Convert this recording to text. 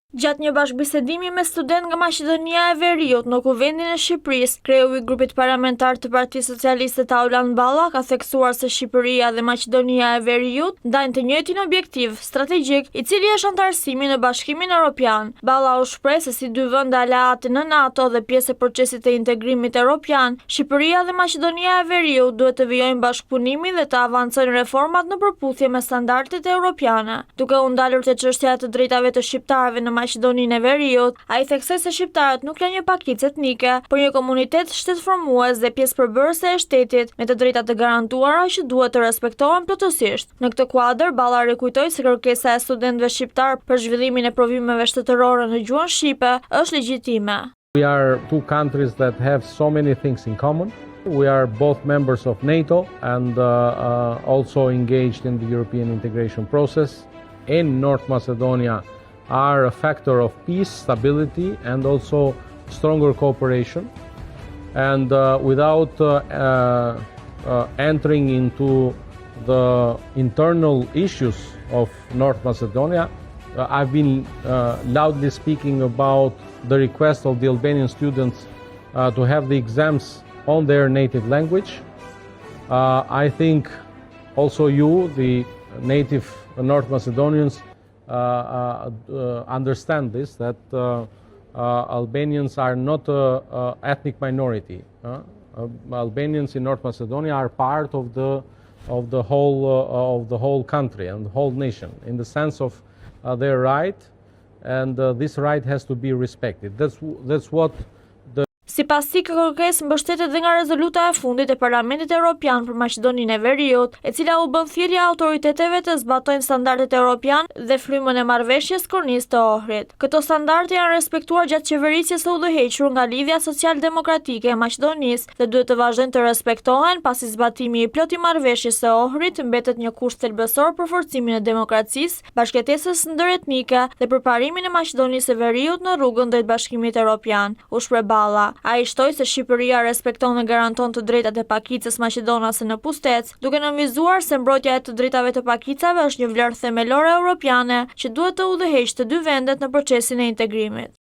Gjatë një bashkëbisedimi me student nga Maqedonia e Veriut në Kuvendin e Shqipërisë, kreu I grupit parlamentar të Partisë Socialiste Taulan Balla ka theksuar se Shqipëria dhe Maqedonia e Veriut ndajnë të njëjtin objektiv strategjik, I cili është antarësimi në Bashkimin Evropian. Balla u shpreh se si dy vende aleate në NATO dhe pjesë e procesit të integrimit evropian, Shqipëria dhe Maqedonia e Veriut duhet të vijojnë bashkëpunimin dhe të avancojnë reformat në përputhje me standardet europiane. Duke u ndalur te çështja e të drejtave të shqiptarëve në Maqedoninë e Veriut, ai theksoi se shqiptarët nuk janë një pakicë etnike, por një komunitet shtetformues dhe pjesë përbërëse e shtetit me të drejta të garantuara që duhet të respektohen plotësisht. Në këtë kuadër, Balla rikujtoi se kërkesa e studentëve shqiptar për zhvillimin e provimeve shtetërore në gjuhën shqipe është legjitime. We are two countries that have so many things in common. We are both members of NATO and also engaged in the European integration process. In North Macedonia are a factor of peace, stability, and also stronger cooperation. And without entering into the internal issues of North Macedonia, I've been loudly speaking about the request of the Albanian students to have the exams on their native language. I think also you, the native North Macedonians, understand this, that Albanians are not an ethnic minority. Albanians in North Macedonia are part of the whole country and the whole nation, in the sense of their right, and this right has to be respected. That's what. Sipas tij, kërkesë mbështetet edhe nga rezoluta e fundit e Parlamentit Evropian për Maqedoninë e Veriut, e cila u bën thirrje autoriteteve të zbatojnë standardet evropian dhe frymën e marrëveshjes kornisë të Ohrit. Këto standarde janë respektuar gjatë qeverisjes së udhëhequr nga Lidhja Social-Demokratike e Maqedonisë dhe duhet të vazhdojnë të respektohen pasi zbatimi I plot I marrëveshjes së Ohrit mbetet një kusht thelbësor për forcimin e demokracisë, bashkëtesës ndëretnike dhe përparimin e Maqedonisë së Veriut në rrugën drejt Bashkimit Evropian, u shpreh Balla. Ai shtoi se Shqipëria respekton dhe garanton të drejtat e pakicës maqedonase në pustet, duke nënvizuar se mbrojtja e të drejtave të pakicave është një vlerë themelore europiane që duhet të udhëheqë të dy vendet në procesin e integrimit.